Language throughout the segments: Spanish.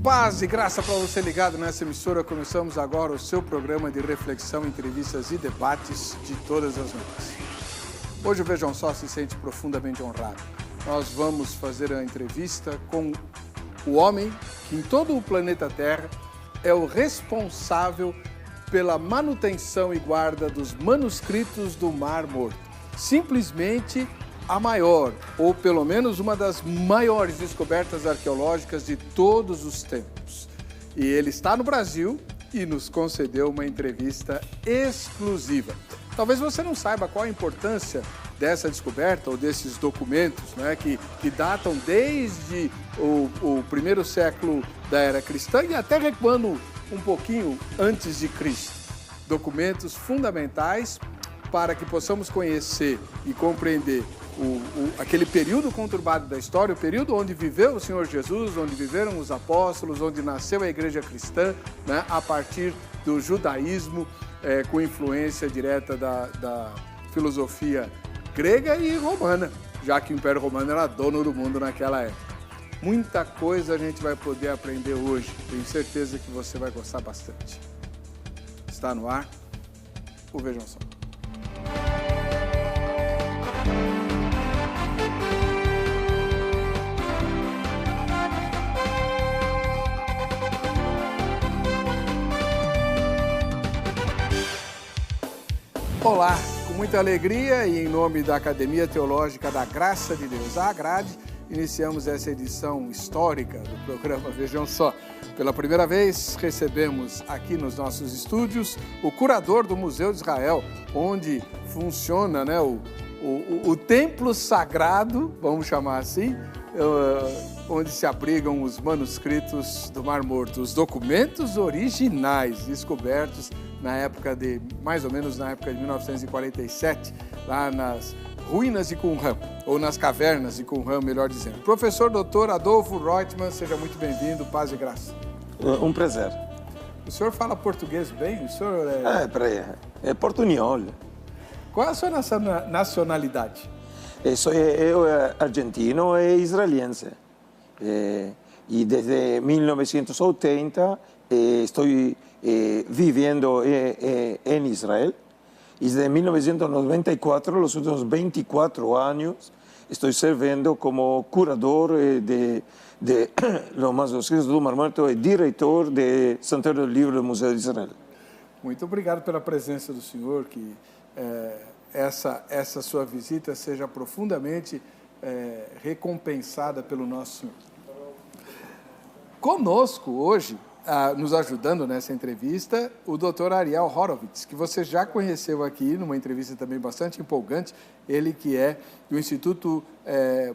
Paz e graça para você ligado nessa emissora. Começamos agora o seu programa de reflexão, entrevistas e debates de todas as noites. Hoje o Vejam Só se sente profundamente honrado. Nós vamos fazer a entrevista com o homem que em todo o planeta Terra é o responsável pela manutenção e guarda dos manuscritos do Mar Morto. Simplesmente a maior, ou pelo menos uma das maiores descobertas arqueológicas de todos os tempos. E ele está no Brasil e nos concedeu uma entrevista exclusiva. Talvez você não saiba qual a importância dessa descoberta ou desses documentos, né, que datam desde o primeiro século da era cristã e até recuando um pouquinho antes de Cristo. Documentos fundamentais para que possamos conhecer e compreender aquele período conturbado da história, o período onde viveu o Senhor Jesus, onde viveram os apóstolos, onde nasceu a igreja cristã, né, a partir do judaísmo, com influência direta da filosofia grega e romana, já que o Império Romano era dono do mundo naquela época. Muita coisa a gente vai poder aprender hoje, tenho certeza que você vai gostar bastante. Está no ar o Vejam Só. Olá, com muita alegria e em nome da Academia Teológica da Graça de Deus, a AGRADE, iniciamos essa edição histórica do programa Vejam Só. Pela primeira vez, recebemos aqui nos nossos estúdios o curador do Museu de Israel, onde funciona, né, o templo sagrado, vamos chamar assim, onde se abrigam os manuscritos do Mar Morto, os documentos originais descobertos mais ou menos na época de 1947, lá nas ruínas de Qumran, ou nas cavernas de Qumran, melhor dizendo. Professor Dr. Adolfo Reutemann, seja muito bem-vindo, paz e graça. Um prazer. O senhor fala português bem? O senhor é portunhol. Qual é a sua nacionalidade? Eu argentino e israelense. E desde 1980 estou vivendo em Israel. Y desde 1994, los últimos 24 años, estoy servindo como curador de los manuscritos do Mar Morto e diretor de Santuário do Livro do Museu de Israel. Muito obrigado pela presença do senhor, que essa sua visita seja profundamente recompensada pelo nosso Senhor. Conosco hoje, nos ajudando nessa entrevista, o Dr. Ariel Horowitz, que você já conheceu aqui numa entrevista também bastante empolgante, ele que é do Instituto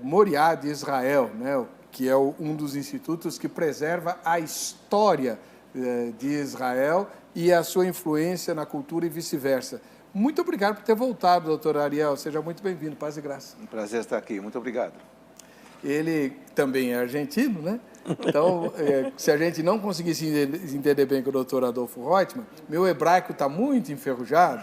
Moriá de Israel, né, que é um dos institutos que preserva a história de Israel e a sua influência na cultura e vice-versa. Muito obrigado por ter voltado, Dr. Ariel, seja muito bem-vindo, paz e graça. Um prazer estar aqui, muito obrigado. Ele também é argentino, né? Então, se a gente não conseguir se entender bem com o Dr. Adolfo Reutemann, meu hebraico está muito enferrujado.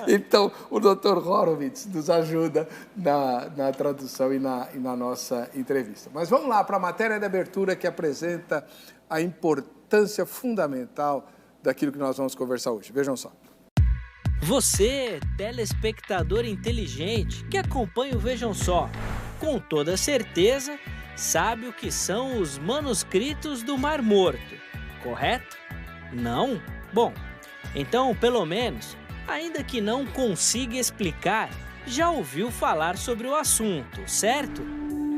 Então, o Dr. Horowitz nos ajuda na tradução e na nossa entrevista. Mas vamos lá para a matéria de abertura que apresenta a importância fundamental daquilo que nós vamos conversar hoje. Vejam só. Você, telespectador inteligente que acompanha o Vejam Só, com toda certeza sabe o que são os manuscritos do Mar Morto, correto? Não? Bom, então, pelo menos, ainda que não consiga explicar, já ouviu falar sobre o assunto, certo?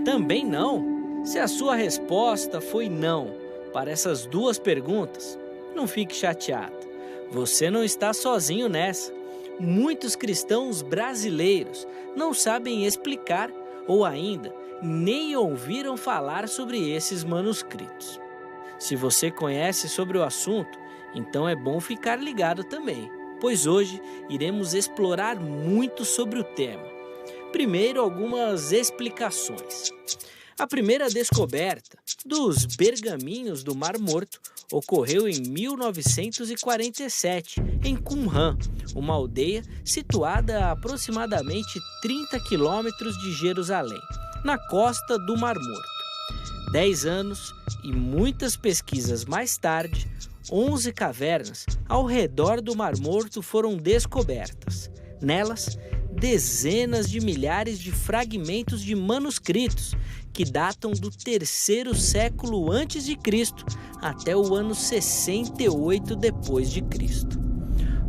Também não? Se a sua resposta foi não para essas duas perguntas, não fique chateado. Você não está sozinho nessa. Muitos cristãos brasileiros não sabem explicar ou ainda nem ouviram falar sobre esses manuscritos. Se você conhece sobre o assunto, então é bom ficar ligado também, pois hoje iremos explorar muito sobre o tema. Primeiro, algumas explicações. A primeira descoberta dos pergaminhos do Mar Morto ocorreu em 1947, em Qumran, uma aldeia situada a aproximadamente 30 quilômetros de Jerusalém, na costa do Mar Morto. 10 anos e muitas pesquisas mais tarde, 11 cavernas ao redor do Mar Morto foram descobertas. Nelas, dezenas de milhares de fragmentos de manuscritos que datam do 3º século a.C. até o ano 68 d.C.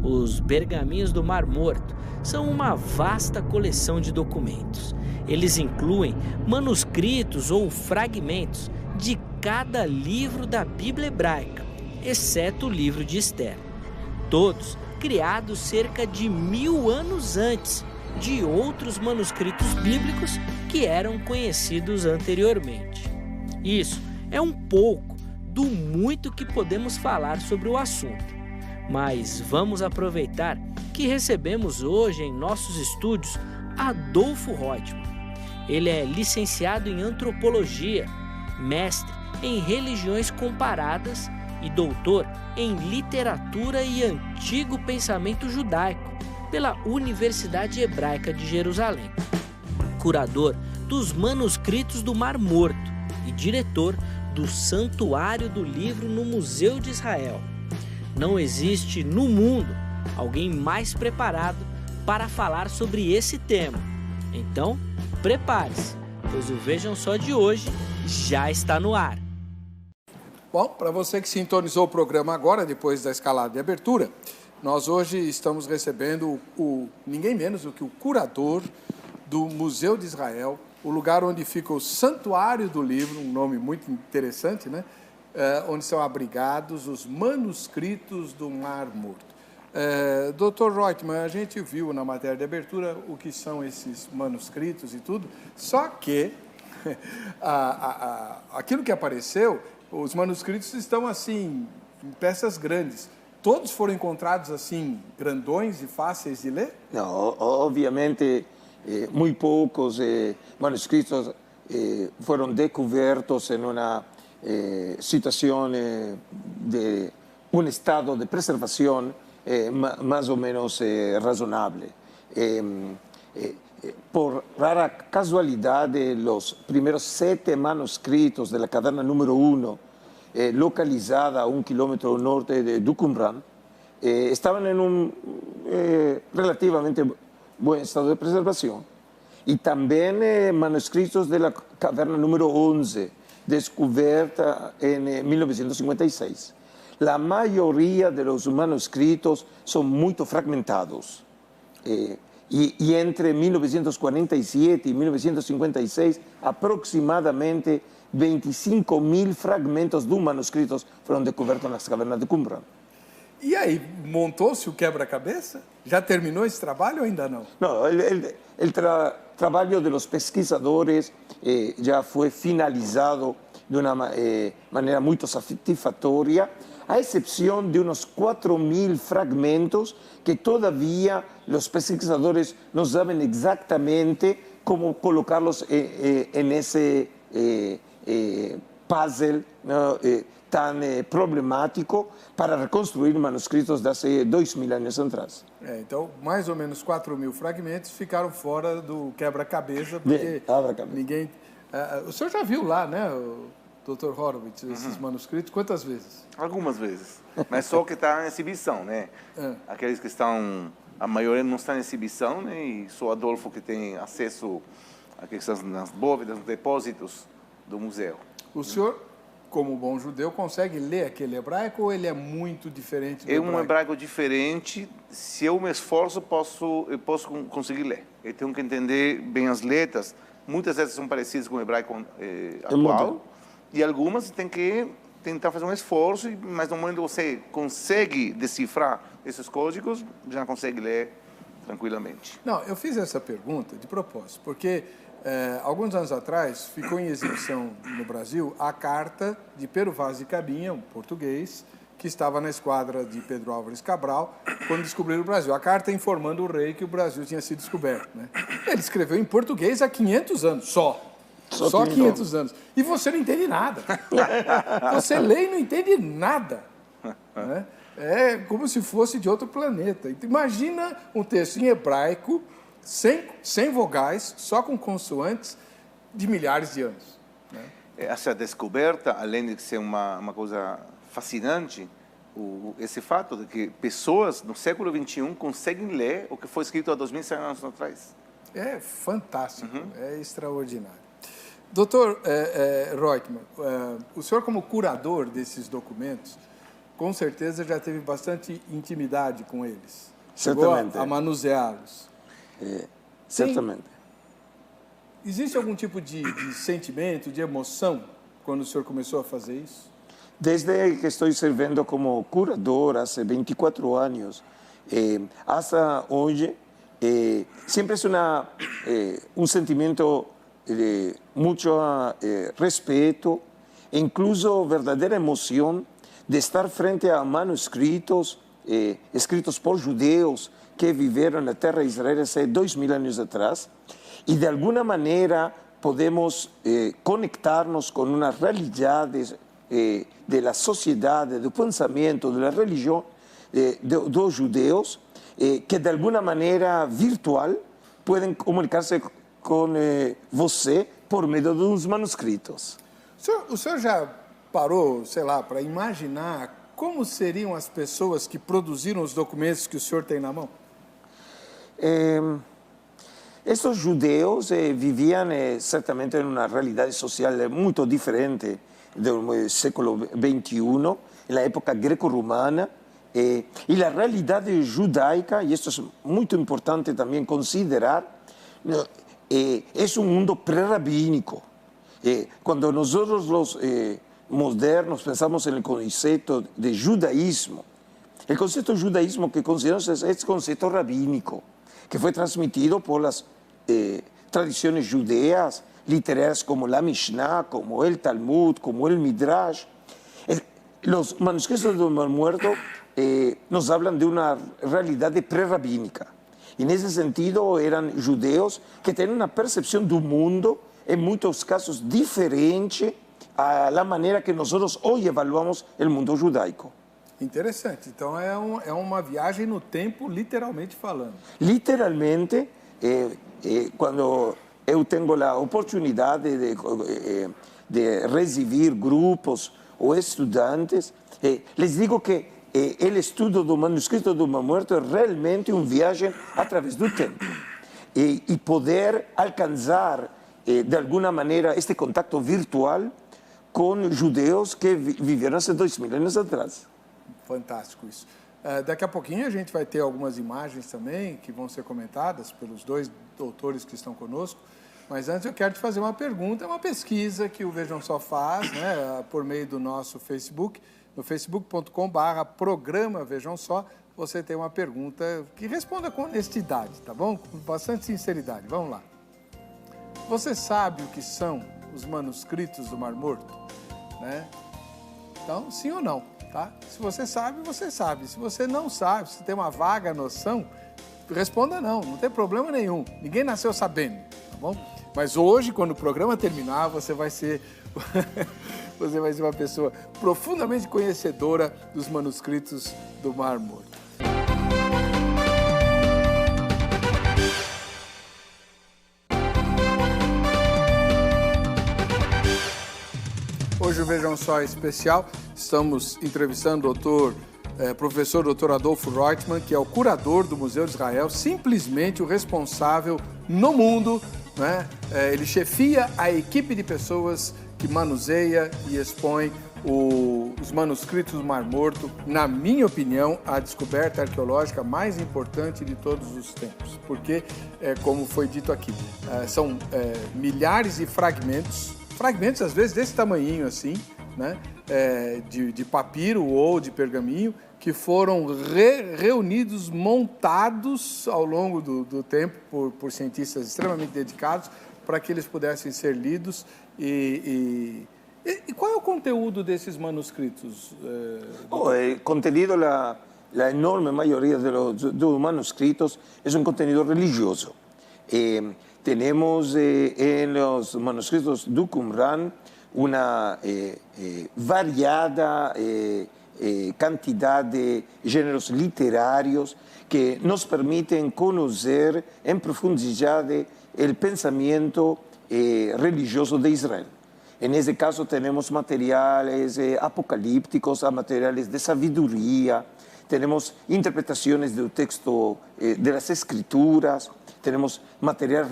Os pergaminhos do Mar Morto são uma vasta coleção de documentos. Eles incluem manuscritos ou fragmentos de cada livro da Bíblia hebraica, exceto o livro de Esther. Todos criados cerca de 1000 anos antes de outros manuscritos bíblicos que eram conhecidos anteriormente. Isso é um pouco do muito que podemos falar sobre o assunto. Mas vamos aproveitar que recebemos hoje em nossos estúdios Adolfo Reutemann. Ele é licenciado em Antropologia, mestre em Religiões Comparadas e doutor em Literatura e Antigo Pensamento Judaico pela Universidade Hebraica de Jerusalém. Curador dos manuscritos do Mar Morto e diretor do Santuário do Livro no Museu de Israel. Não existe no mundo alguém mais preparado para falar sobre esse tema. Então, prepare-se, pois o Vejam Só de hoje já está no ar. Bom, para você que sintonizou o programa agora, depois da escalada de abertura, nós hoje estamos recebendo ninguém menos do que o curador do Museu de Israel, o lugar onde fica o Santuário do Livro, um nome muito interessante, né? Onde são abrigados os manuscritos do Mar Morto. Dr. Reutemann, a gente viu na matéria de abertura o que são esses manuscritos e tudo, só que aquilo que apareceu, os manuscritos estão assim, em peças grandes. Todos foram encontrados assim, grandões e fáceis de ler? Não, obviamente, muito poucos manuscritos foram descobertos em uma situação de um estado de preservação mais ou menos razonável. Por rara casualidade, os primeiros 7 manuscritos da caverna número 1, localizada a 1 quilômetro ao norte de Qumran, estavam em relativamente bom estado de preservação. E também manuscritos da caverna número 11, descoberta em 1956. A maioria dos manuscritos são muito fragmentados. E entre 1947 e 1956, aproximadamente 25.000 fragmentos de manuscritos foram descobertos nas cavernas de Qumran. E aí, montou-se o quebra-cabeça? Já terminou esse trabalho ou ainda não? Não, o trabalho dos pesquisadores já foi finalizado de uma maneira muito satisfatória, a exceção de uns 4.000 fragmentos que todavia os pesquisadores não sabem exatamente como colocá-los nesse puzzle tão problemático para reconstruir manuscritos de há 2.000 anos atrás. Então, mais ou menos 4.000 fragmentos ficaram fora do quebra-cabeça, porque ninguém... o senhor já viu lá, né, Dr. Horowitz, esses manuscritos, quantas vezes? Algumas vezes, mas só que está em exibição, né? Aqueles que estão, a maioria não está em exibição, né? E só Adolfo que tem acesso a que estão nas bóvedas, nos depósitos do museu. O senhor, como bom judeu, consegue ler aquele hebraico ou ele é muito diferente do hebraico? É um hebraico diferente. Se eu me esforço, eu posso conseguir ler. Eu tenho que entender bem as letras. Muitas vezes são parecidas com o hebraico atual. E algumas tem que tentar fazer um esforço, mas no momento que você consegue decifrar esses códigos, já consegue ler tranquilamente. Não, eu fiz essa pergunta de propósito, porque alguns anos atrás ficou em exibição no Brasil a carta de Pero Vaz de Caminha, um português, que estava na esquadra de Pedro Álvares Cabral, quando descobriram o Brasil. A carta informando o rei que o Brasil tinha sido descoberto, né? Ele escreveu em português há 500 anos, só 500 anos. E você não entende nada. Você lê e não entende nada. Né? É como se fosse de outro planeta. Então, imagina um texto em hebraico, sem vogais, só com consoantes, de milhares de anos. Né? essa descoberta, além de ser uma coisa fascinante, esse fato de que pessoas no século XXI conseguem ler o que foi escrito há 2.100 anos atrás. É fantástico, é extraordinário. Doutor Reutemann, o senhor como curador desses documentos, com certeza já teve bastante intimidade com eles. Certamente. Chegou a manuseá-los. Certamente. Existe algum tipo de sentimento, de emoção, quando o senhor começou a fazer isso? Desde que estou servindo como curador, há 24 anos, hasta hoje, sempre é um sentimento de muito respeito, incluso verdadeira emoção, de estar frente a manuscritos escritos por judeus que viveram na terra de Israel há 2.000 anos atrás, e de alguma maneira podemos conectar-nos com uma realidade da sociedade, do pensamento, da religião dos judeus, que de alguma maneira virtual podem comunicar-se com você por meio dos manuscritos. O senhor já parou, sei lá, para imaginar como seriam as pessoas que produziram os documentos que o senhor tem na mão? Esses judeus viviam certamente em uma realidade social muito diferente do século XXI, na época greco-romana, e a realidade judaica, e isso é muito importante também considerar, é um mundo pré-rabínico. Quando nós, os modernos, pensamos no conceito de judaísmo, o conceito de judaísmo que consideramos é esse conceito rabínico, que foi transmitido por as tradições judeas literárias como a Mishnah, como o Talmud, como o Midrash. Os manuscritos do Mar Muerto nos falam de uma realidade pré-rabínica. E nesse sentido eram judeus que têm uma percepção do mundo, em muitos casos, diferente da maneira que nós hoje evaluamos o mundo judaico. Interessante. Então é uma viagem no tempo, literalmente falando. Literalmente, quando eu tenho a oportunidade de receber grupos ou estudantes, les digo que o estudo do manuscrito do Mar Muerto é realmente uma viagem através do tempo. E poder alcançar, de alguma maneira, este contato virtual com judeus que viveram há 2.000 anos atrás. Fantástico isso. Daqui a pouquinho a gente vai ter algumas imagens também que vão ser comentadas pelos dois doutores que estão conosco. Mas antes eu quero te fazer uma pergunta, uma pesquisa que o Vejam Só faz, né, por meio do nosso Facebook, no facebook.com/programa Vejam Só, você tem uma pergunta que responda com honestidade, tá bom? Com bastante sinceridade. Vamos lá. Você sabe o que são os manuscritos do Mar Morto? Né? Então, sim ou não, tá? Se você sabe, você sabe. Se você não sabe, se tem uma vaga noção, responda não tem problema nenhum. Ninguém nasceu sabendo, tá bom? Mas hoje, quando o programa terminar, você vai ser uma pessoa profundamente conhecedora dos manuscritos do Mar Morto. Hoje o Vejam Só é especial. Estamos entrevistando o professor Dr. Adolfo Reutemann, que é o curador do Museu de Israel, simplesmente o responsável no mundo, né? Ele chefia a equipe de pessoas que manuseia e expõe os manuscritos do Mar Morto, na minha opinião, a descoberta arqueológica mais importante de todos os tempos. Porque, como foi dito aqui, são milhares de fragmentos às vezes desse tamanhinho assim, né? De papiro ou de pergaminho, que foram reunidos, montados ao longo do tempo por cientistas extremamente dedicados para que eles pudessem ser lidos. E qual é o conteúdo desses manuscritos? O conteúdo, a enorme maioria dos manuscritos é um conteúdo religioso. Temos nos manuscritos do Qumran uma variada quantidade de gêneros literários que nos permitem conhecer em profundidade o pensamento religioso de Israel. En ese caso tenemos materiales apocalípticos, materiales de sabiduría, tenemos interpretaciones del texto de las escrituras, tenemos materiales,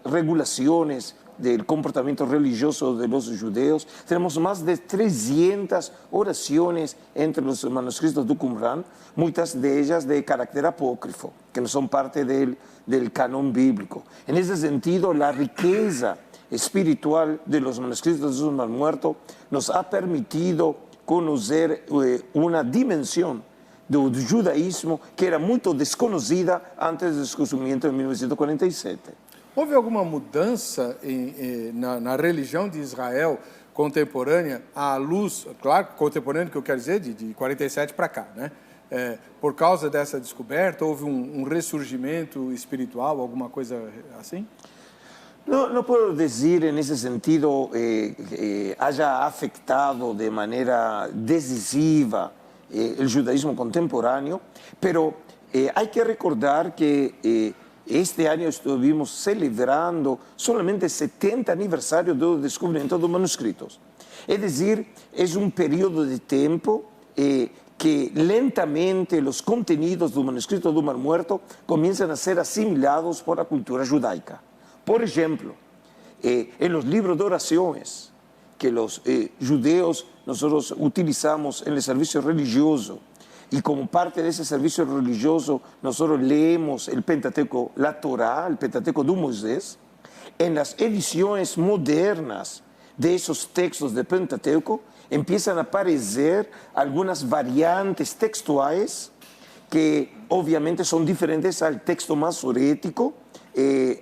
regulaciones del comportamiento religioso de los judeos, tenemos más de 300 oraciones entre los manuscritos de Qumran, muchas de ellas de carácter apócrifo, que no son parte del canon bíblico. En ese sentido, la riqueza espiritual de los manuscritos de Jesús Mar Muerto nos ha permitido conocer una dimensión del judaísmo que era muito desconhecida antes do descobrimento em 1947. Houve alguma mudança na religião de Israel contemporânea à luz, claro, contemporânea que eu quero dizer, de 47 para cá, né? Por causa dessa descoberta, houve um ressurgimento espiritual, alguma coisa assim? No puedo decir en ese sentido que haya afectado de manera decisiva el judaísmo contemporáneo, pero hay que recordar que este año estuvimos celebrando solamente el 70 aniversario del descubrimiento de los manuscritos. Es decir, es un periodo de tiempo que lentamente los contenidos del manuscrito del Mar Muerto comienzan a ser asimilados por la cultura judaica. Por ejemplo, en los libros de oraciones que los judeos nosotros utilizamos en el servicio religioso, y como parte de ese servicio religioso nosotros leemos el Pentateuco, la Torá, el Pentateuco de Moisés, en las ediciones modernas de esos textos de Pentateuco empiezan a aparecer algunas variantes textuales que obviamente son diferentes al texto masorético,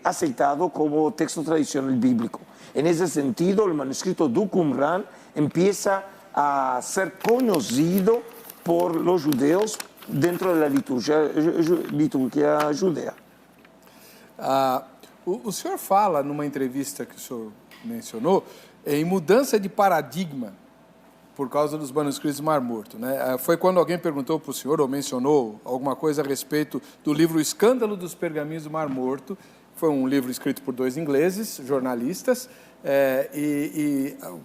aceptado como texto tradicional bíblico. En ese sentido, el manuscrito de Qumran empieza a ser conocido por los judeos dentro de la liturgia judea. O senhor fala, numa entrevista que o senhor mencionou, em mudança de paradigma por causa dos manuscritos do Mar Morto, né? Foi quando alguém perguntou para o senhor, ou mencionou alguma coisa a respeito do livro O Escândalo dos Pergaminhos do Mar Morto. Foi um livro escrito por 2 ingleses, jornalistas,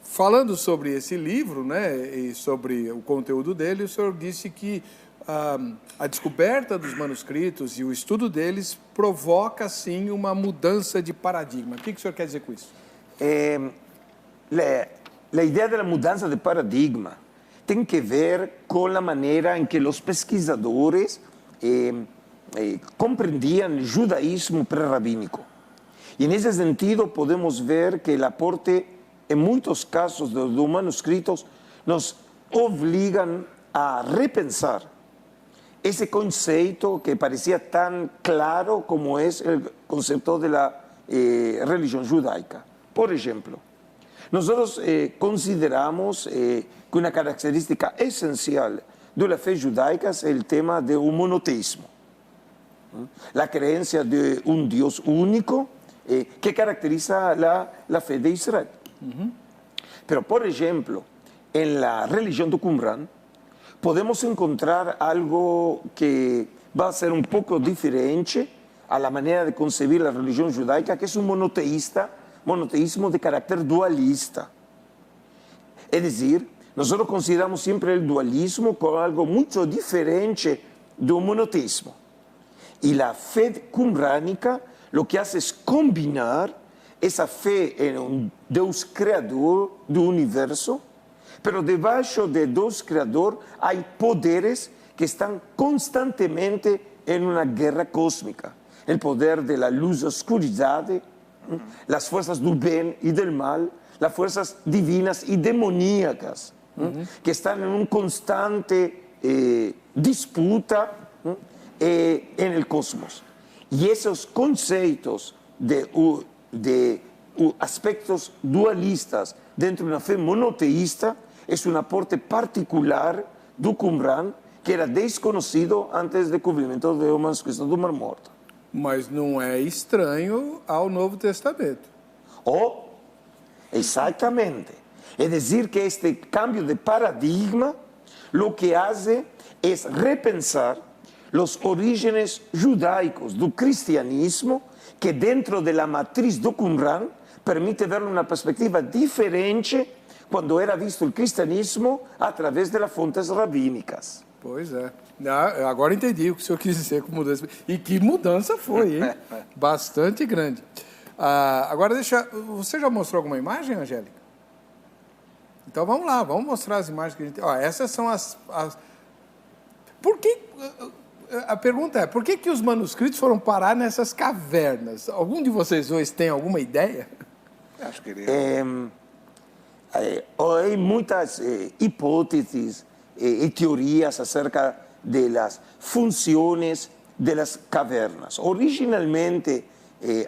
falando sobre esse livro, né, e sobre o conteúdo dele, o senhor disse que a descoberta dos manuscritos e o estudo deles provoca, sim, uma mudança de paradigma. O que o senhor quer dizer com isso? La idea de la mudanza de paradigma tiene que ver con la manera en que los pesquisadores comprendían el judaísmo prerrabínico. Y en ese sentido podemos ver que el aporte, en muchos casos de los manuscritos, nos obligan a repensar ese concepto que parecía tan claro como es el concepto de la religión judaica. Por ejemplo, nosotros consideramos que una característica esencial de la fe judaica es el tema de un monoteísmo. La creencia de un Dios único que caracteriza la fe de Israel. Pero, por ejemplo, en la religión de Qumran podemos encontrar algo que va a ser un poco diferente a la manera de concebir la religión judaica, que es un monoteísmo de carácter dualista. Es decir, nosotros consideramos siempre el dualismo como algo mucho diferente de un monoteísmo. Y la fe qumránica lo que hace es combinar esa fe en un Dios creador del universo, pero debajo de Dios creador hay poderes que están constantemente en una guerra cósmica. El poder de la luz y oscuridad, las fuerzas del bien y del mal, las fuerzas divinas y demoníacas, que están en un constante disputa en el cosmos. Y esos conceptos de aspectos dualistas dentro de una fe monoteísta es un aporte particular de Qumran que era desconocido antes del descobrimento de los manuscritos do Mar Morto. Mas não é estranho ao Novo Testamento. Exactamente. Es decir, que este cambio de paradigma lo que hace es repensar los orígenes judaicos del cristianismo que dentro de la matriz de Qumran permite ver una perspectiva diferente quando era visto il cristianismo através das fontes rabínicas. Pois é. Agora entendi o que o senhor quis dizer com mudança. E que mudança foi, hein? Bastante grande. Agora você já mostrou alguma imagem, Angélica? Então vamos lá, vamos mostrar as imagens que a gente tem. Essas são as... Por que... A pergunta é, por que os manuscritos foram parar nessas cavernas? Algum de vocês dois tem alguma ideia? Acho que Há muitas hipóteses e teorias acerca das funções das cavernas. Originalmente,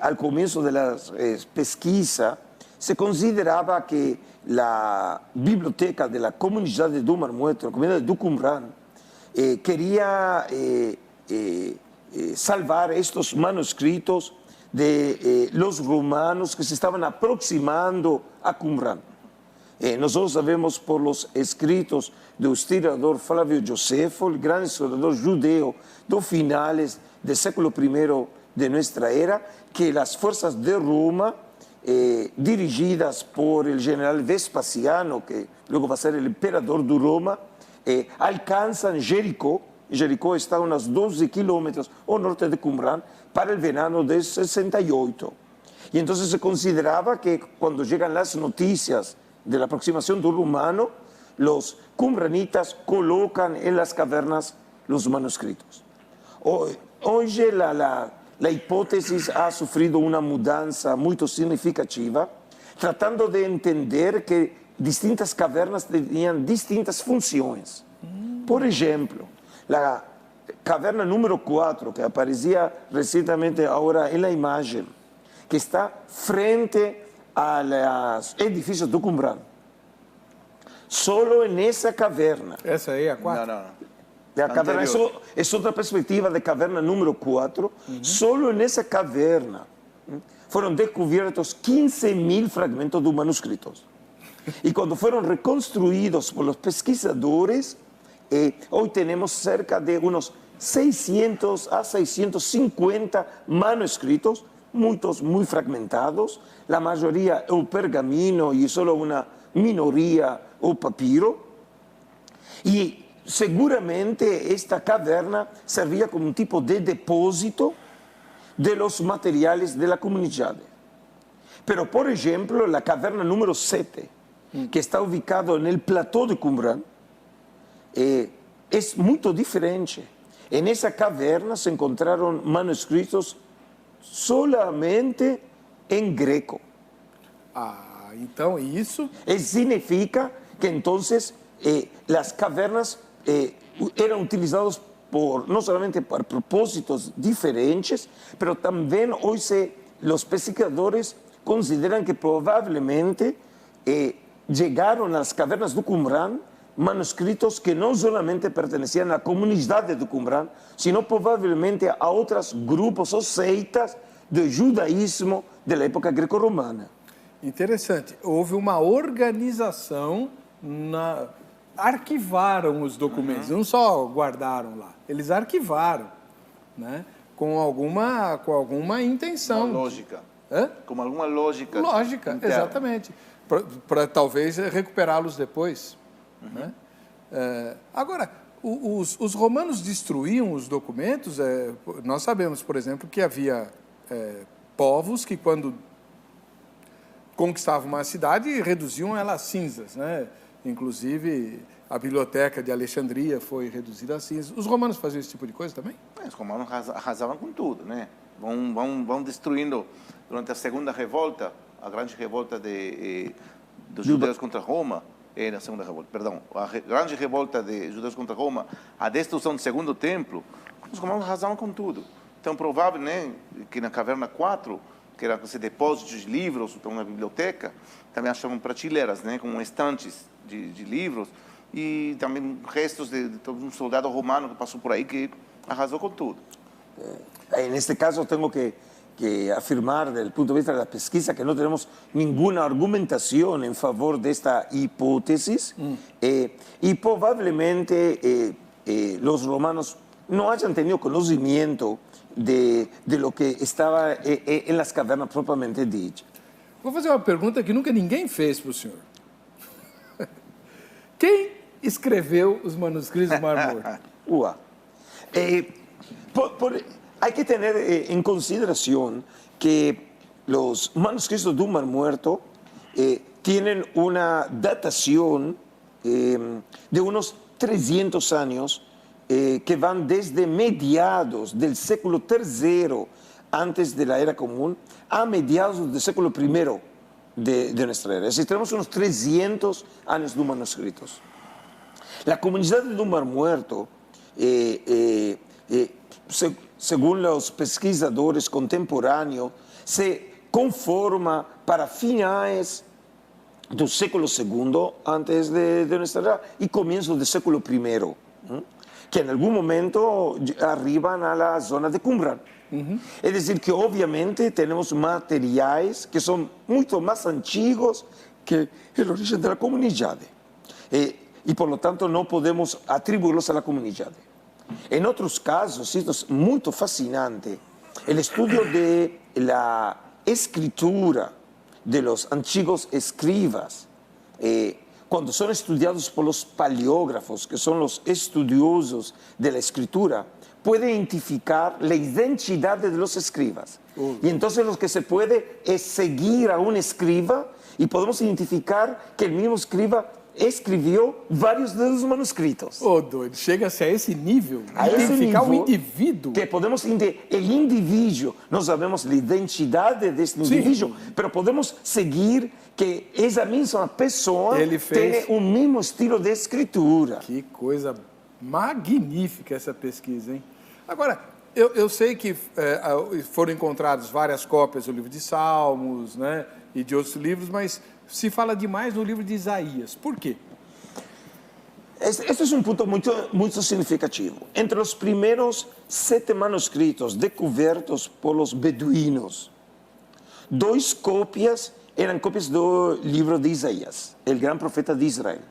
ao começo das pesquisas, se considerava que a biblioteca da comunidade do Mar Muerto, a comunidade do Qumran, queria salvar estes manuscritos de los romanos que se estavam aproximando a Qumran. Nós sabemos por los escritos do historiador Flávio Josefo, o grande historiador judeu dos finales do século I de nossa era, que as forças de Roma, dirigidas por el general Vespasiano, que logo vai ser o imperador de Roma, alcançam Jericó. Jericó está a uns 12 quilômetros ao norte de Qumran para o verano de 68. E então se considerava que quando chegam as notícias da aproximação do romano, os qumranitas colocam em las cavernas os manuscritos. Hoje a hipótese ha sofrido uma mudança muito significativa, tratando de entender que distintas cavernas tinham distintas funções. Por exemplo, a caverna número 4, que aparecia recentemente agora na imagem, que está frente aos edifícios do Qumran. Solo nessa caverna. Essa aí é a 4? Não. A caverna é outra perspectiva da caverna número 4. Solo nessa caverna foram descobertos 15.000 fragmentos de manuscritos. E quando foram reconstruídos por os pesquisadores, hoje temos cerca de uns 600 a 650 manuscritos, muitos muito fragmentados. A maioria é o pergamino e só uma minoria o papiro. E seguramente esta caverna servia como um tipo de depósito de los materiales de la comunidade. Pero, por exemplo, a caverna número 7, que está ubicado no platô de Qumran, é muito diferente. Nessa caverna se encontraram manuscritos solamente em greco. Então isso... Significa que então as cavernas eram utilizadas não somente para propósitos diferentes, mas também hoje os pesquisadores consideram que provavelmente chegaram às cavernas do Qumran manuscritos que não solamente pertenciam à comunidade do Qumran, sino provavelmente a outros grupos ou seitas do judaísmo da época greco-romana. Interessante. Houve uma organização, arquivaram os documentos, não só guardaram lá, eles arquivaram, né? Com alguma intenção. Uma lógica. Com alguma lógica. Lógica, interna. Exatamente. Para talvez recuperá-los depois. Né? Agora, os romanos destruíam os documentos. Nós sabemos, por exemplo, que havia povos que, quando conquistavam uma cidade, reduziam ela a cinzas. Né? Inclusive, a biblioteca de Alexandria foi reduzida a cinzas. Os romanos faziam esse tipo de coisa também? Os romanos arrasavam com tudo, né? Vão destruindo, durante a segunda revolta, a grande revolta dos judeus contra Roma, na segunda revolta, perdão, a grande revolta de judeus contra Roma, a destruição do segundo templo, os romanos arrasavam com tudo. Então, provável, né, que na caverna 4, que era esse depósito de livros, então na biblioteca, também achavam prateleiras, né, com estantes de livros, e também restos de um soldado romano que passou por aí que arrasou com tudo. Neste caso, tenho que afirmar, do ponto de vista da pesquisa, que não temos nenhuma argumentação em favor desta hipótese, e provavelmente os romanos não hayan tenido conhecimento de lo que estava em las cavernas propriamente dicho. Vou fazer uma pergunta que nunca ninguém fez para o senhor. Quem escreveu os manuscritos do Mar Morto? Hay que tener en consideración que los manuscritos del Mar Muerto tienen una datación de unos 300 años que van desde mediados del século III antes de la era común a mediados del século I de nuestra era. Es decir, tenemos unos 300 años de manuscritos. La comunidad del Mar Muerto, según los pesquisadores contemporáneos, se conforma para finales del século II antes de nuestra era y comienzos del século I, que en algún momento arriban a la zona de Qumran. Es decir, que obviamente tenemos materiales que son mucho más antiguos que el origen de la comunidad. Y por lo tanto no podemos atribuirlos a la comunidad. En otros casos, esto es muy fascinante, el estudio de la escritura de los antiguos escribas, cuando son estudiados por los paleógrafos, que son los estudiosos de la escritura, puede identificar la identidad de los escribas. Y entonces lo que se puede es seguir a un escriba y podemos identificar que el mismo escriba escribió varios de los manuscritos. Doido, chega-se a esse nível, identificar um indivíduo. Que podemos entender el individuo, no sabemos la identidad de este individuo, pero podemos seguir que esa misma persona tiene un mismo estilo de escritura. Que coisa magnífica essa pesquisa, hein? Agora, eu sei que foram encontradas várias cópias do livro de Salmos, né, e de outros livros, mas se fala demais no livro de Isaías. Por quê? Este es un punto muy significativo. Entre los primeros 7 manuscritos descubiertos por los beduinos, 2 copias eran copias del libro de Isaías, el gran profeta de Israel.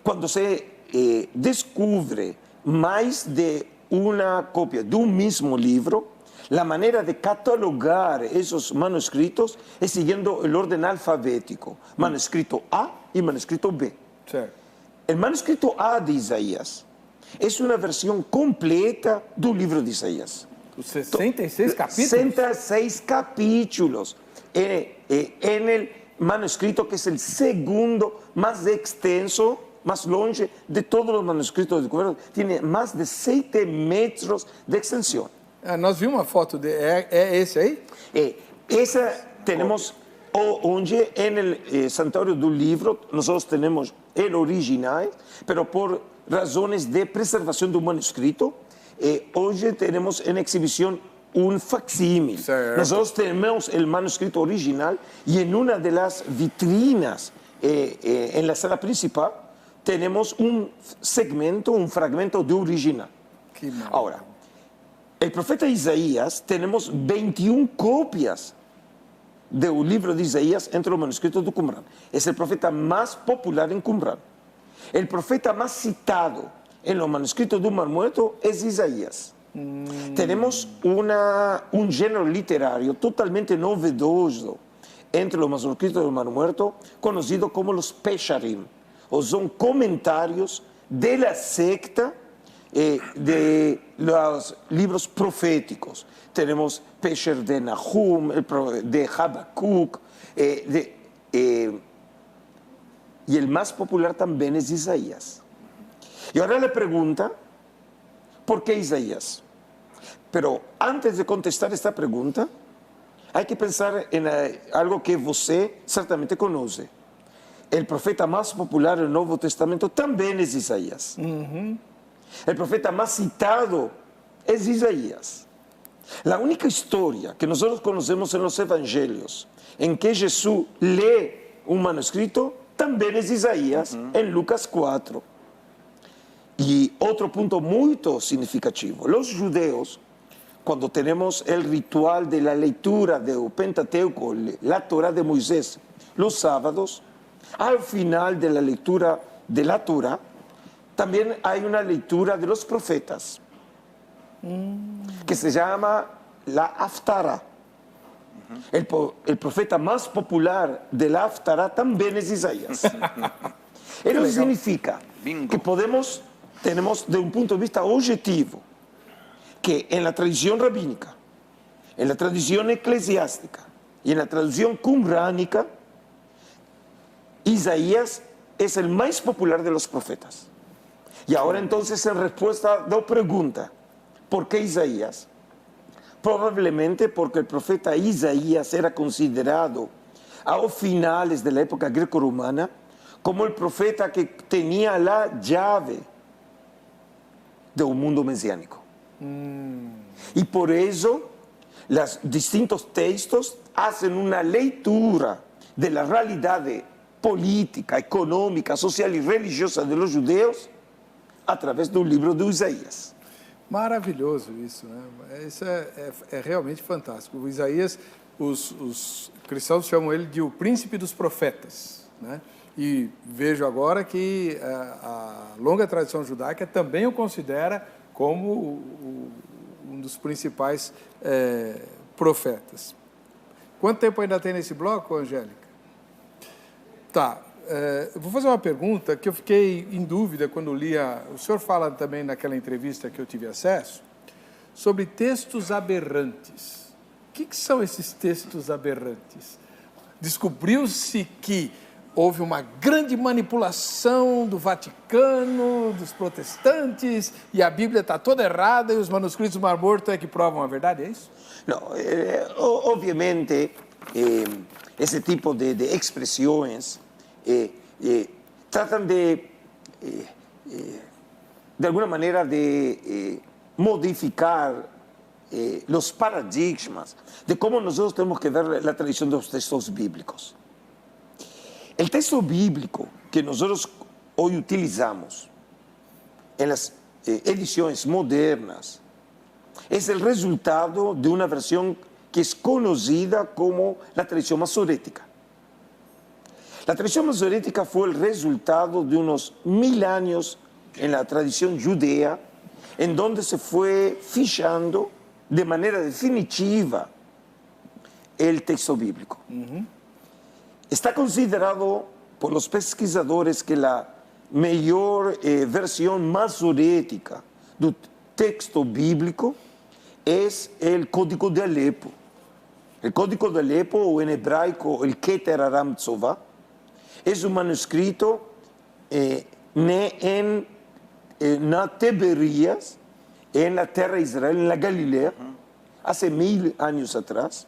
Cuando se descubre más de una copia de un mismo libro, la manera de catalogar esos manuscritos es siguiendo el orden alfabético, manuscrito A y manuscrito B. Sí. El manuscrito A de Isaías es una versión completa del libro de Isaías. 66 capítulos. 66 capítulos en el manuscrito que es el segundo más extenso, más longe de todos los manuscritos descubiertos. Tiene más de 7 metros de extensión. Nós vimos uma foto é esse aí? Esa tenemos onde en el santuario del libro nosotros tenemos el original, pero por razones de preservación del manuscrito, hoy tenemos en exhibición un facsímil. Nosotros tenemos el manuscrito original y en una de las vitrinas en la sala principal tenemos un segmento, un fragmento de original. Ahora, el profeta Isaías, tenemos 21 copias del libro de Isaías entre los manuscritos de Qumran. Es el profeta más popular en Qumran. El profeta más citado en los manuscritos del Mar Muerto es Isaías. Tenemos un género literario totalmente novedoso entre los manuscritos del Mar Muerto, conocido como los Pesharim, o son comentarios de la secta de los libros proféticos. Tenemos Pesher de Nahum, de Habacuc, y el más popular también es Isaías. Y ahora la pregunta, ¿por qué Isaías? Pero antes de contestar esta pregunta, hay que pensar en algo que usted certamente conoce. El profeta más popular del Nuevo Testamento también es Isaías. El profeta más citado es Isaías. La única historia que nosotros conocemos en los evangelios en que Jesús lee un manuscrito también es Isaías, en Lucas 4. Y otro punto muy significativo, los judeos, cuando tenemos el ritual de la lectura del Pentateuco, la Torá de Moisés, los sábados, al final de la lectura de la Torá, también hay una lectura de los profetas, que se llama la Haftarah. El profeta más popular del Haftará también es Isaías. Eso significa que tenemos de un punto de vista objetivo, que en la tradición rabínica, en la tradición eclesiástica y en la tradición qumránica, Isaías es el más popular de los profetas. Y ahora entonces, en respuesta a la pregunta, ¿por qué Isaías? Probablemente porque el profeta Isaías era considerado a finales de la época greco-romana como el profeta que tenía la llave de un mundo mesiánico. Y por eso los distintos textos hacen una lectura de la realidad política, económica, social y religiosa de los judeus a través de un libro de Isaías. Maravilhoso isso, né? Isso é realmente fantástico. O Isaías, os cristãos chamam ele de o príncipe dos profetas, né? E vejo agora que a longa tradição judaica também o considera como um dos principais profetas. Quanto tempo ainda tem nesse bloco, Angélica? Tá. Vou fazer uma pergunta que eu fiquei em dúvida quando lia. O senhor fala também naquela entrevista que eu tive acesso sobre textos aberrantes. O que são esses textos aberrantes? Descobriu-se que houve uma grande manipulação do Vaticano, dos protestantes, e a Bíblia está toda errada e os manuscritos do Mar Morto é que provam a verdade, é isso? Não, obviamente, esse tipo de expressões tratam de alguma maneira de modificar los paradigmas de cómo nosotros tenemos que ver la tradición de los textos bíblicos. El texto bíblico que nosotros hoy utilizamos en las ediciones modernas es el resultado de una versión que es conocida como la tradición masorética. La tradición masorética fue el resultado de unos 1000 años en la tradición judea, en donde se fue fichando de manera definitiva el texto bíblico. Está considerado por los pesquisadores que la mejor versión masorética del texto bíblico es el Código de Alepo. El Código de Alepo, o en hebraico el Keter Aram Tzova, es un manuscrito en Tiberias, en la tierra de Israel, en la Galilea, hace 1000 años atrás,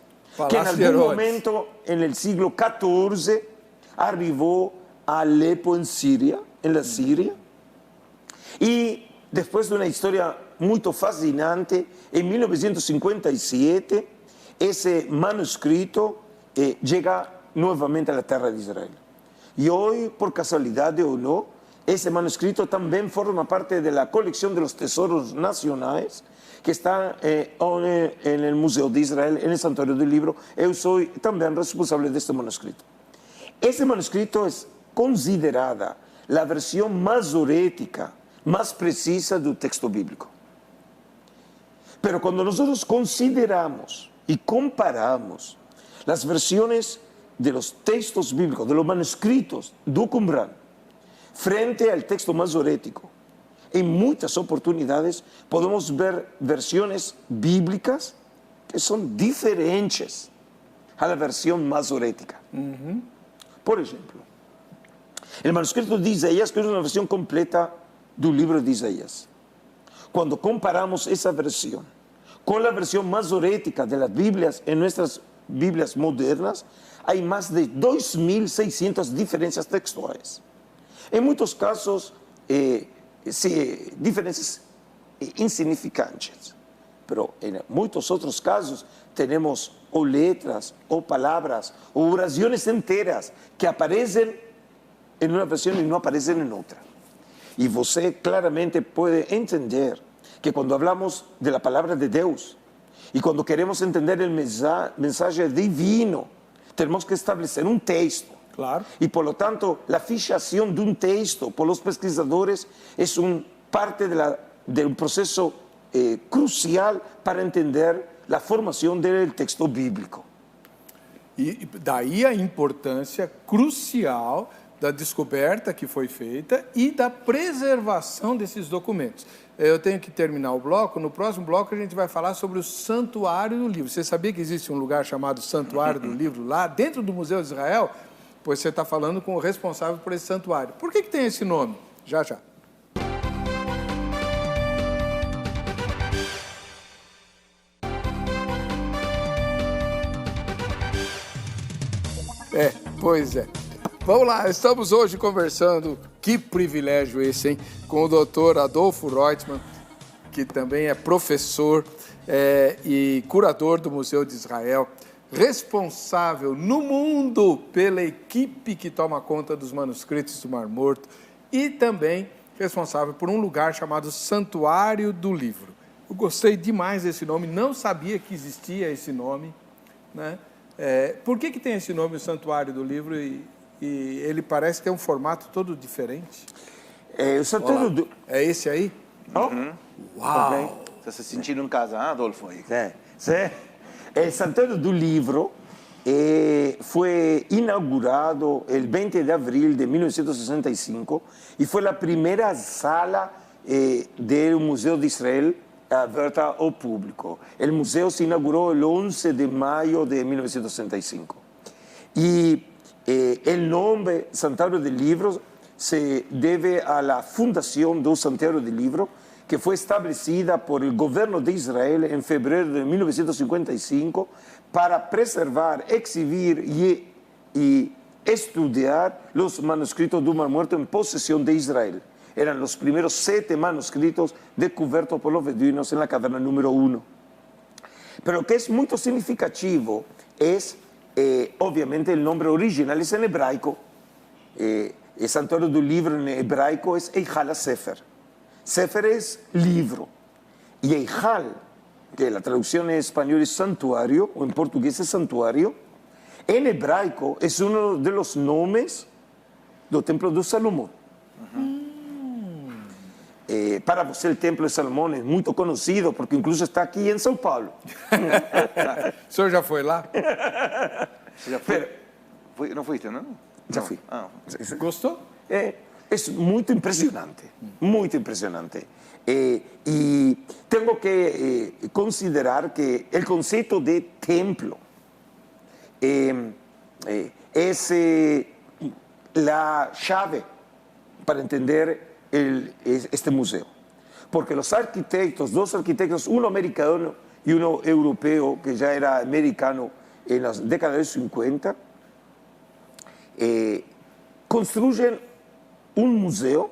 que en algún momento en el siglo XIV arribó a Alepo en Siria, en la Siria, y después de una historia muy fascinante, en 1957 ese manuscrito llega nuevamente a la tierra de Israel. Y hoy, por casualidad o no, ese manuscrito también forma parte de la colección de los tesoros nacionales que está en el Museo de Israel, en el Santuario del Libro. Yo soy también responsable de este manuscrito. Ese manuscrito es considerada la versión masorética, más precisa del texto bíblico. Pero cuando nosotros consideramos y comparamos las versiones de los textos bíblicos, de los manuscritos do Qumrán, frente al texto masorético, en muchas oportunidades podemos ver versiones bíblicas que son diferentes a la versión masorética. Por ejemplo, el manuscrito de Isaías, que es una versión completa del libro de Isaías. Cuando comparamos esa versión con la versión masorética de las Biblias en nuestras Biblias modernas, hay más de 2600 diferencias textuales. En muchos casos, diferencias insignificantes, pero en muchos otros casos tenemos o letras, o palabras, o oraciones enteras que aparecen en una versión y no aparecen en otra. Y usted claramente puede entender que cuando hablamos de la palabra de Dios y cuando queremos entender el mensaje divino, tenemos que establecer un texto. Claro. Y por lo tanto, la fijación de un texto por los pesquisadores es parte de un proceso crucial para entender la formación del texto bíblico. E daí a importância crucial da descoberta que foi feita e da preservação desses documentos. Eu tenho que terminar o bloco. No próximo bloco a gente vai falar sobre o Santuário do Livro. Você sabia que existe um lugar chamado Santuário do Livro lá dentro do Museu de Israel? Pois você está falando com o responsável por esse santuário. Por que tem esse nome? Já, já. Pois é. Vamos lá, estamos hoje conversando, que privilégio esse, hein? Com o doutor Adolfo Reutemann, que também é professor e curador do Museu de Israel, responsável no mundo pela equipe que toma conta dos manuscritos do Mar Morto e também responsável por um lugar chamado Santuário do Livro. Eu gostei demais desse nome, não sabia que existia esse nome, né? Por que tem esse nome, o Santuário do Livro, e ele parece ter um formato todo diferente? O Santuário do... É esse aí? Oh? Uau! Okay. Você está se sentindo em casa, Adolfo? Sí. El Santuario del Libro fue inaugurado el 20 de abril de 1965 y fue la primera sala del Museo de Israel abierta al público. El museo se inauguró el 11 de mayo de 1965. Y el nombre Santuario del Libro se debe a la fundación del Santuario del Libro, que fue establecida por el gobierno de Israel en febrero de 1955 para preservar, exhibir y estudiar los manuscritos del Mar Muerto en posesión de Israel. Eran los primeros 7 manuscritos descubiertos por los beduinos en la caverna número 1. Pero lo que es muy significativo es, obviamente, el nombre original es en hebraico. El Santuario del Libro en hebraico es Eichal HaSefer. Sefer es libro. Y Eichal, que la traducción en español es santuario, o en portugués es santuario, en hebraico es uno de los nombres del Templo de Salomón. Para você, el Templo de Salomón es muy conocido, porque incluso está aquí en São Paulo. O senhor já foi lá? Já foi? Não fuiste, não? Já fui. Gostou? Es muy impresionante, muy impresionante. Y tengo que considerar que el concepto de templo es la llave para entender este museo. Porque los arquitectos, 2 arquitectos, uno americano y uno europeo, que ya era americano en las décadas de 50, construyen un museo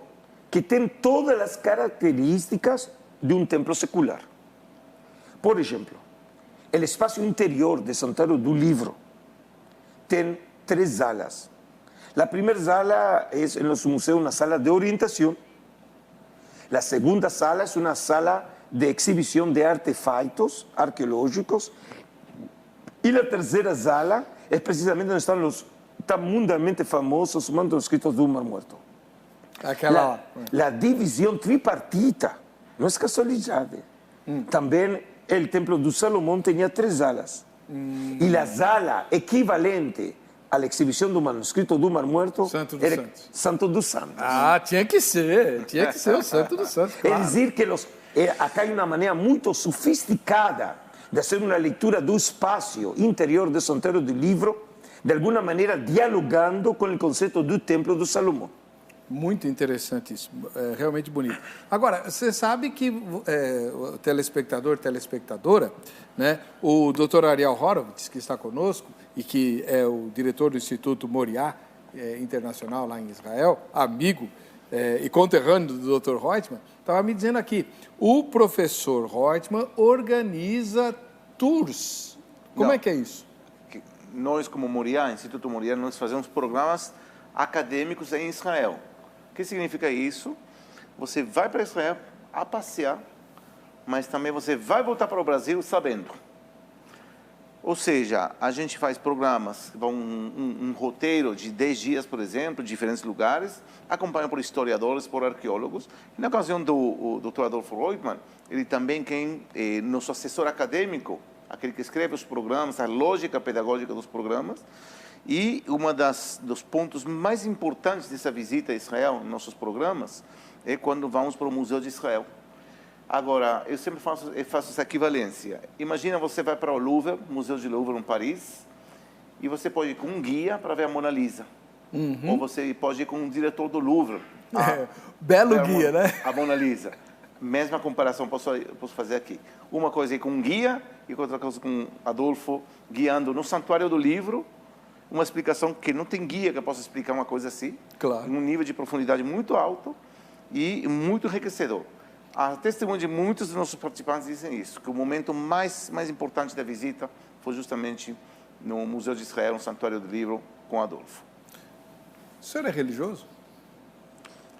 que tiene todas las características de un templo secular. Por ejemplo, el espacio interior de Santuario do Livro tiene 3 salas. La primera sala es en los museos una sala de orientación. La segunda sala es una sala de exhibición de artefactos arqueológicos. Y la tercera sala es precisamente donde están los tan mundialmente famosos manuscritos del Mar Muerto. La división tripartita no es casualidad. También el Templo de Salomón tenía 3 salas. Y la sala equivalente a la exhibición del manuscrito del Mar Muerto era Santo dos Santos. Ah, tinha que ser o Santo dos Santos. Claro. Es decir, que acá hay una manera muy sofisticada de hacer una lectura del espacio interior del Santuario del Livro, de alguna manera dialogando com o conceito do Templo do Salomão. Muito interessante isso, realmente bonito. Agora, você sabe que o telespectador, telespectadora, né, o Dr. Ariel Horowitz, que está conosco e que é o diretor do Instituto Moriá Internacional lá em Israel, amigo e conterrâneo do Dr. Reutemann, estava me dizendo aqui, o professor Reutemann organiza tours. Como é que é isso? Nós, como Moriá, Instituto Moriá, nós fazemos programas acadêmicos em Israel. O que significa isso? Você vai para Israel a passear, mas também você vai voltar para o Brasil sabendo. Ou seja, a gente faz programas, um roteiro de 10 dias, por exemplo, diferentes lugares, acompanhado por historiadores, por arqueólogos. E na ocasião do Dr. Adolfo Reutemann, ele também é nosso assessor acadêmico aquele que escreve os programas, a lógica pedagógica dos programas. E dos pontos mais importantes dessa visita a Israel, nossos programas, é quando vamos para o Museu de Israel. Agora, eu sempre faço essa equivalência. Imagina você vai para o Louvre, Museu de Louvre em Paris, e você pode ir com um guia para ver a Mona Lisa. Ou você pode ir com um diretor do Louvre. Belo guia, né? A Mona Lisa. Mesma comparação posso fazer aqui. Uma coisa é com um guia e outra coisa com Adolfo guiando no Santuário do Livro, uma explicação que não tem guia que possa explicar uma coisa assim. Claro. Um nível de profundidade muito alto e muito enriquecedor. A testemunha de muitos dos nossos participantes dizem isso, que o momento mais importante da visita foi justamente no Museu de Israel, no Santuário do Livro, com Adolfo. O senhor é religioso?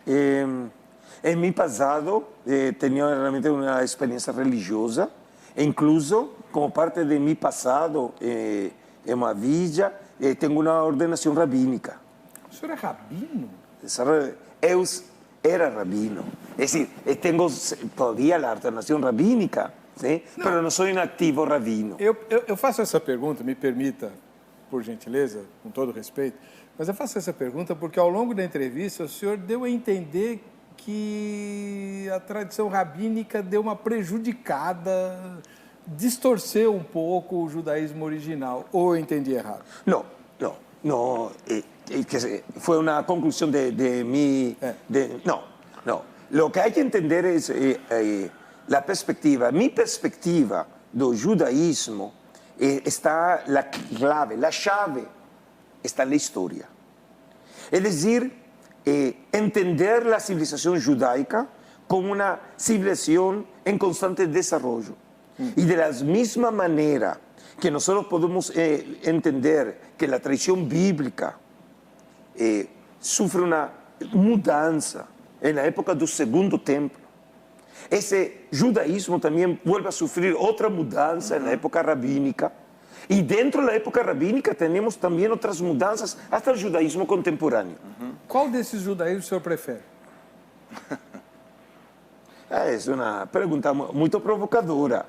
En mi pasado he tenido realmente una experiencia religiosa, e incluso como parte de mi pasado en una villa, tengo una ordenación rabínica. O senhor é rabino? Eu era rabino. Es decir, tengo todavía la ordenación rabínica, ¿sí? Pero no soy un activo rabino. Eu faço essa pergunta, me permita, por gentileza, com todo respeito, mas eu faço essa pergunta porque ao longo da entrevista o senhor deu a entender que a tradição rabínica deu uma prejudicada, distorceu um pouco o judaísmo original. Ou eu entendi errado? No. Que fue una conclusión de mi... No. Lo que hay que entender es la perspectiva. Mi perspectiva del judaísmo está la clave, la llave, está en la historia. Es decir, entender la civilización judaica como una civilización en constante desarrollo. Y de la misma manera que nosotros podemos entender que la tradición bíblica sufre una mudanza en la época del Segundo Templo, ese judaísmo también vuelve a sufrir otra mudanza en la época rabínica. Y dentro de la época rabínica tenemos también otras mudanzas hasta el judaísmo contemporáneo. Qual desses judaísmos o senhor prefere? Es una pregunta muy provocadora.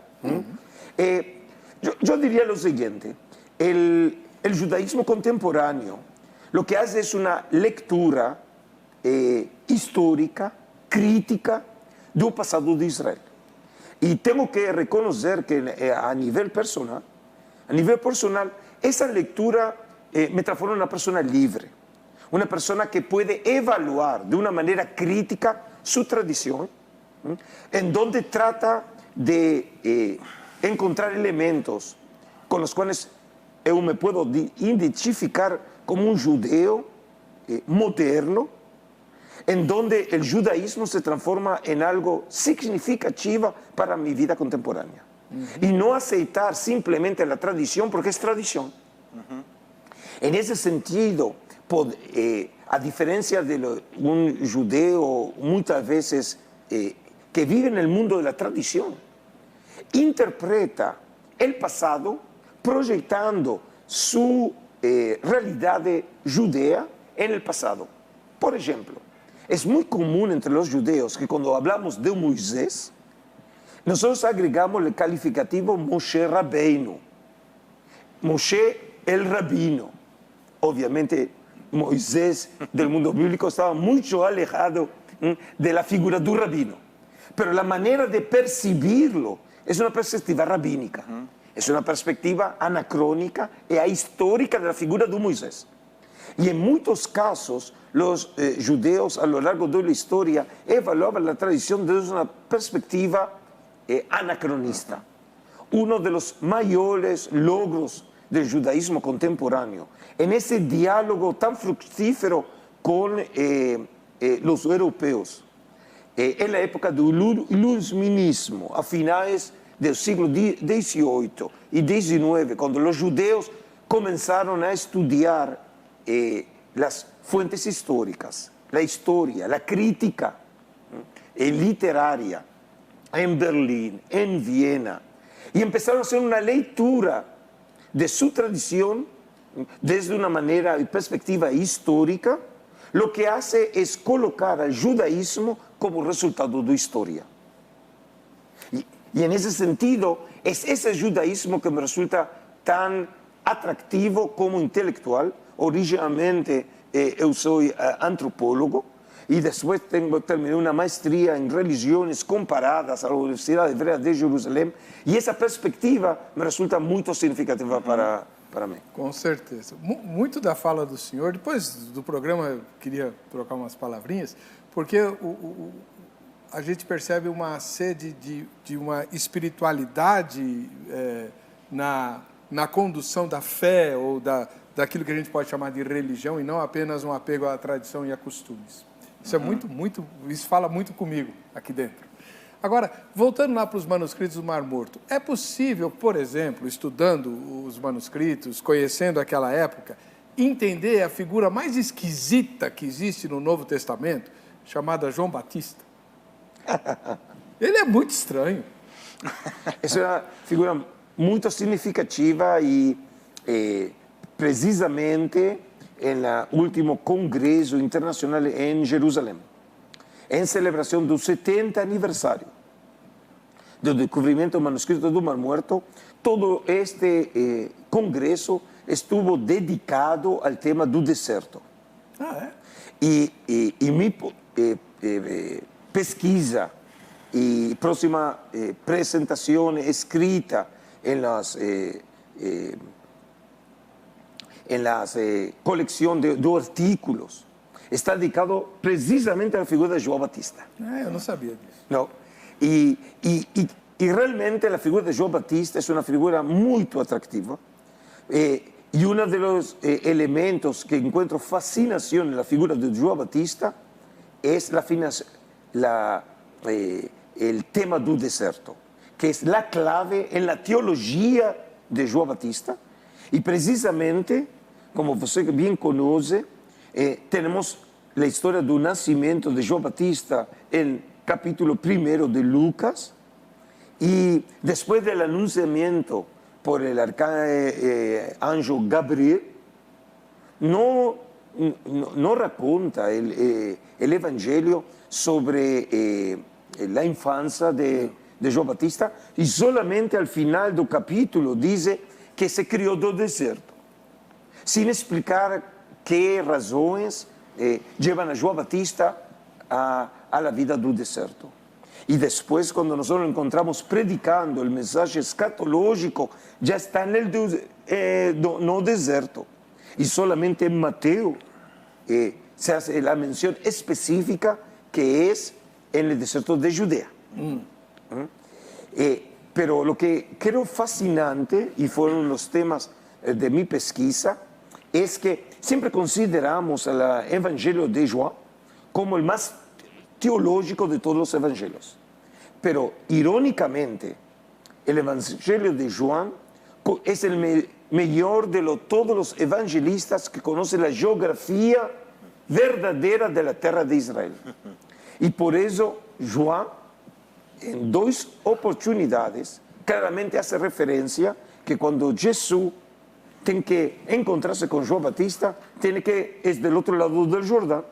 Yo diría lo siguiente, el judaísmo contemporáneo lo que hace es una lectura histórica, crítica del pasado de Israel. Y tengo que reconocer que a nivel personal, esa lectura me transforma en una persona libre, una persona que puede evaluar de una manera crítica su tradición, en donde trata de encontrar elementos con los cuales yo me puedo identificar como un judeo moderno, en donde el judaísmo se transforma en algo significativo para mi vida contemporánea. Y no aceitar simplemente la tradición porque es tradición. En ese sentido, a diferencia de un judeo muchas veces que vive en el mundo de la tradición, interpreta el pasado proyectando su realidad judea en el pasado. Por ejemplo, es muy común entre los judeos que cuando hablamos de Moisés, nosotros agregamos el calificativo Moshe Rabbeinu, Moshe el rabino. Obviamente Moisés del mundo bíblico estaba mucho alejado de la figura del rabino, pero la manera de percibirlo es una perspectiva rabínica, es una perspectiva anacrónica y ahistórica de la figura de Moisés. Y en muchos casos los judeos a lo largo de la historia evaluaban la tradición desde una perspectiva anacronista. Uno de los mayores logros del judaísmo contemporáneo, en ese diálogo tan fructífero con los europeos, en la época del iluminismo, a finales del siglo XVIII y XIX, cuando los judeos comenzaron a estudiar las fuentes históricas, la historia, la crítica literaria, en Berlín, en Viena, y empezaron a hacer una lectura de su tradición desde una manera y perspectiva histórica, lo que hace es colocar al judaísmo como resultado de historia. Y en ese sentido, es ese judaísmo que me resulta tan atractivo como intelectual. Originalmente yo soy antropólogo y después terminé una maestría en religiones comparadas a la Universidad Hebrea de Jerusalém, y esa perspectiva me resulta muito significativa para mim. Com certeza. Muito da fala do senhor, depois do programa eu queria trocar umas palavrinhas, porque a gente percebe uma sede de uma espiritualidade na condução da fé ou daquilo que a gente pode chamar de religião, e não apenas um apego à tradição e a costumes. Isso é isso fala muito comigo aqui dentro. Agora, voltando lá para os manuscritos do Mar Morto, é possível, por exemplo, estudando os manuscritos, conhecendo aquela época, entender a figura mais esquisita que existe no Novo Testamento, chamada João Batista? Ele é muito estranho. Essa é uma figura muito significativa e precisamente no último Congresso Internacional em Jerusalém, em celebração do 70 aniversário do descobrimento do manuscrito do Mar Muerto, todo este congresso estuvo dedicado ao tema do deserto. E minha pesquisa y próxima presentación escrita en las colección de artículos está dedicado precisamente a la figura de João Batista. Yo no sabía de eso. No. Y realmente la figura de João Batista es una figura muy atractiva. Y uno de los elementos que encuentro fascinación en la figura de João Batista es el tema del desierto, que es la clave en la teología de João Batista. Y precisamente, como usted bien conoce, tenemos la historia del nacimiento de João Batista en capítulo 1 de Lucas, y después del anunciamiento por el arcángel Gabriel, no raconta el Evangelio sobre la infancia de João Batista, y solamente al final del capítulo dice que se crió del desierto, sin explicar qué razones llevan a João Batista a la vida del desierto. Y después, cuando nosotros lo encontramos predicando el mensaje escatológico, ya está en el no desierto. Y solamente en Mateo se hace la mención específica que es en el desierto de Judea. Pero lo que creo fascinante, y fueron los temas de mi pesquisa, es que siempre consideramos el Evangelio de João como el más teológico de todos los evangelios. Pero irónicamente, el Evangelio de João es el mejor de todos los evangelistas que conocen la geografía verdadera de la tierra de Israel. Y por eso João, en dos oportunidades, claramente hace referencia que cuando Jesús tiene que encontrarse con João Batista, es del otro lado del Jordán.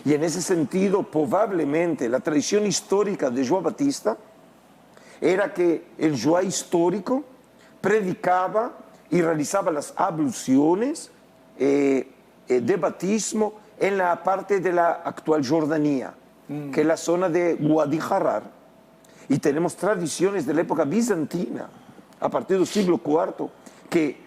Y en ese sentido, probablemente, la tradición histórica de João Batista era que el João histórico predicaba y realizaba las abluciones de bautismo en la parte de la actual Jordania, que es la zona de Wadi Harar. Y tenemos tradiciones de la época bizantina, a partir del siglo IV, que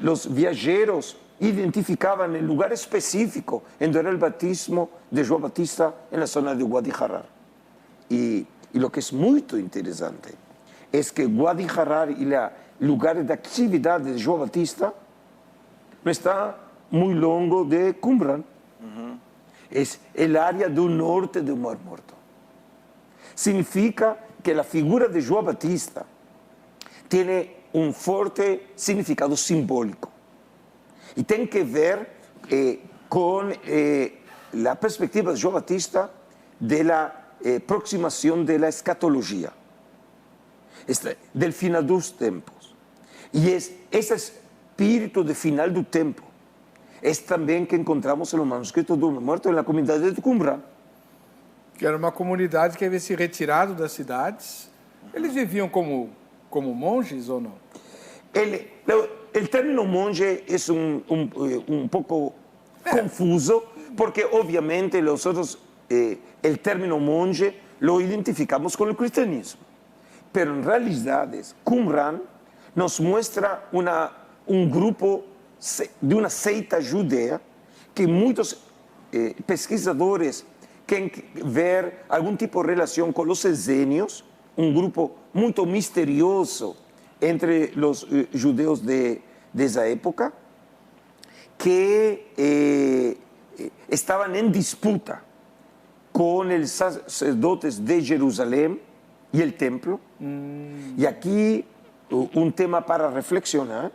los viajeros identificaban el lugar específico en donde era el bautismo de João Batista en la zona de Wadi Harar. Y lo que es muy interesante es que Wadi Harar y el lugar de actividad de João Batista no está muy longo de Qumran. Es el área del norte del Mar Muerto. Significa que la figura de João Batista tiene un fuerte significado simbólico. Y tiene que ver con la perspectiva de João Batista de la aproximación de la escatología, del final de los tiempos. Y ese espíritu de final del tiempo es también que encontramos en los manuscritos del Mar Muerto en la comunidad de Qumran. Que era uma comunidade que havia se retirado das cidades. Eles viviam como monges ou não? El término monje es un poco confuso porque obviamente nosotros el término monje lo identificamos con el cristianismo. Pero en realidad Qumran nos muestra un grupo de una seita judea que muchos pesquisadores quieren ver algún tipo de relación con los esenios, un grupo muy misterioso entre los judeos de esa época, que estaban en disputa con los sacerdotes de Jerusalén y el templo. Y aquí un tema para reflexionar.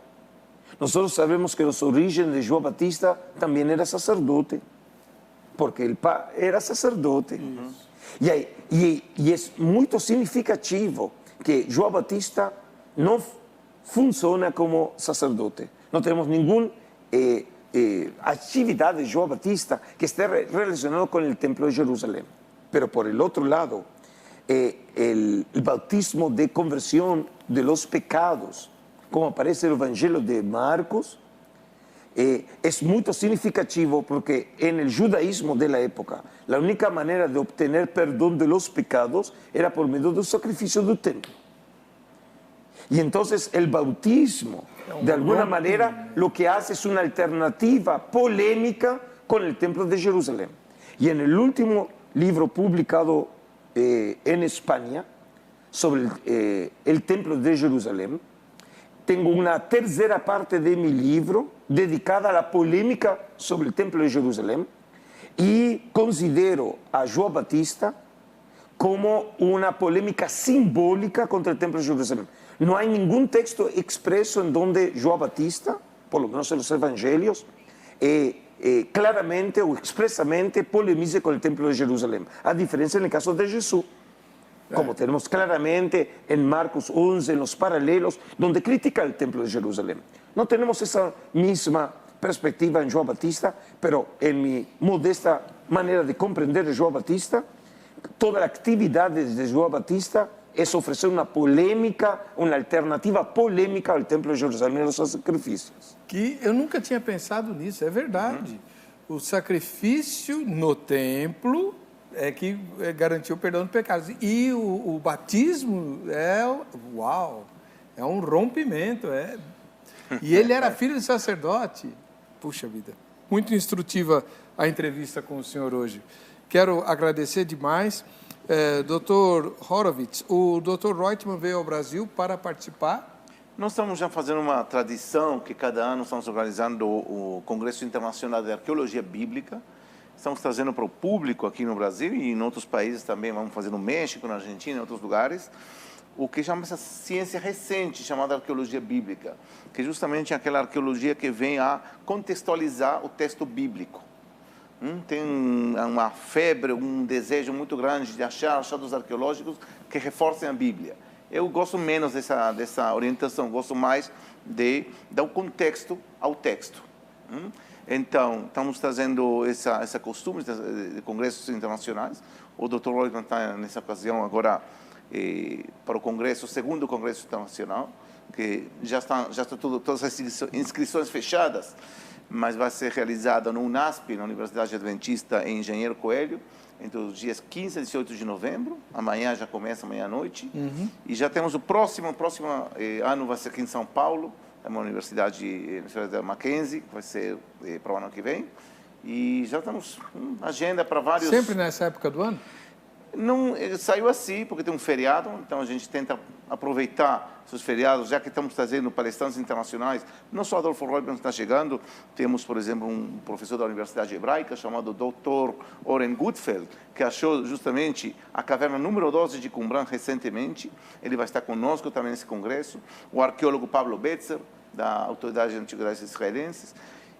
Nosotros sabemos que los orígenes de João Batista también era sacerdote, porque el era sacerdote. Y es muy significativo que João Batista no funciona como sacerdote. No tenemos ninguna actividad de João Batista que esté relacionada con el templo de Jerusalén. Pero por el otro lado, el bautismo de conversión de los pecados, como aparece en el Evangelio de Marcos, es muy significativo porque en el judaísmo de la época la única manera de obtener perdón de los pecados era por medio del sacrificio del templo. Y entonces el bautismo, de alguna manera, lo que hace es una alternativa polémica con el templo de Jerusalén. Y en el último libro publicado en España sobre el templo de Jerusalén, tengo una tercera parte de mi libro dedicada a la polémica sobre el templo de Jerusalén y considero a João Batista como una polémica simbólica contra el templo de Jerusalén. No hay ningún texto expreso en donde João Batista, por lo menos en los evangelios, claramente o expresamente polemice con el templo de Jerusalén, a diferencia en el caso de Jesús, como tenemos claramente en Marcos 11, en los paralelos, donde critica el templo de Jerusalén. No tenemos esa misma perspectiva en João Batista, pero en mi modesta manera de comprender a João Batista, toda la actividad de João Batista es ofrecer una polémica, una alternativa polémica al templo de Jerusalém e aos seus sacrifícios. Que eu nunca tinha pensado nisso, é verdade. O sacrifício no templo é que garantiu o perdão dos pecados. E o batismo é um rompimento. E ele era filho de sacerdote. Puxa vida, muito instrutiva a entrevista com o senhor hoje. Quero agradecer demais. Dr. Horowitz, o Dr. Reutemann veio ao Brasil para participar. Nós estamos já fazendo uma tradição que cada ano estamos organizando o Congresso Internacional de Arqueologia Bíblica. Estamos trazendo para o público aqui no Brasil e em outros países também, vamos fazer no México, na Argentina, em outros lugares, o que chama essa ciência recente, chamada arqueologia bíblica, que justamente é aquela arqueologia que vem a contextualizar o texto bíblico. Tem uma febre, um desejo muito grande de achar achados arqueológicos que reforcem a Bíblia. Eu gosto menos dessa orientação, gosto mais de dar o contexto ao texto. Então, estamos trazendo essa costume de congressos internacionais. O Dr. Reutemann está, nessa ocasião, agora para o congresso, o segundo congresso internacional, que já está todas as inscrições fechadas, mas vai ser realizado no UNASP, na Universidade Adventista, em Engenheiro Coelho, entre os dias 15 e 18 de novembro. Amanhã já começa, amanhã à noite. E já temos o próximo ano, vai ser aqui em São Paulo, é uma universidade Mackenzie, que vai ser para o ano que vem. E já temos agenda para vários... Sempre nessa época do ano? Não, saiu assim, porque tem um feriado, então a gente tenta aproveitar esses feriados, já que estamos trazendo palestrantes internacionais. Não só Adolfo Reutemann está chegando, temos, por exemplo, um professor da Universidade Hebraica chamado Dr. Oren Gutfeld, que achou justamente a caverna número 12 de Qumran recentemente. Ele vai estar conosco também nesse congresso. O arqueólogo Pablo Betzer, da Autoridade de Antiguidades Israelenses.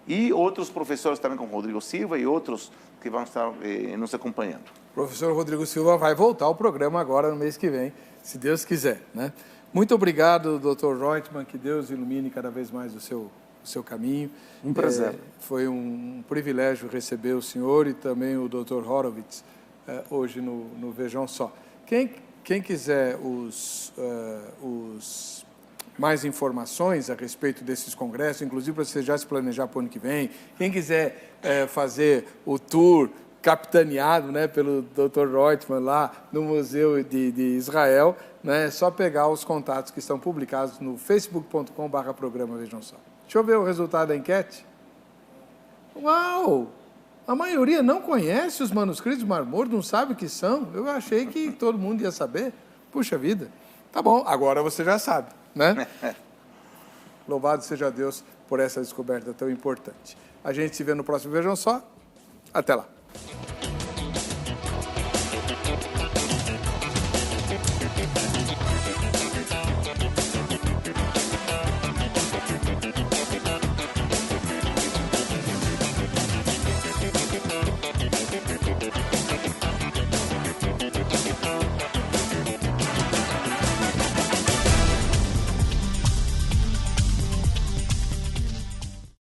E outros professores também, como Rodrigo Silva e outros que vão estar nos acompanhando. O professor Rodrigo Silva vai voltar ao programa agora no mês que vem, se Deus quiser, né? Muito obrigado, Dr. Reutemann, que Deus ilumine cada vez mais o seu caminho. Um prazer. Foi um privilégio receber o senhor e também o Dr. Horowitz hoje no Vejam Só. Quem quiser mais informações a respeito desses congressos, inclusive para você já se planejar para o ano que vem, quem quiser fazer o tour capitaneado, né, pelo Dr. Reutemann lá no Museu de Israel, né, é só pegar os contatos que estão publicados no facebook.com/programa Vejam Só. Deixa eu ver o resultado da enquete. Uau! A maioria não conhece os manuscritos do Mar Morto, não sabe o que são. Eu achei que todo mundo ia saber. Puxa vida. Tá bom, agora você já sabe, né? Louvado seja Deus por essa descoberta tão importante. A gente se vê no próximo Vejam Só. Até lá.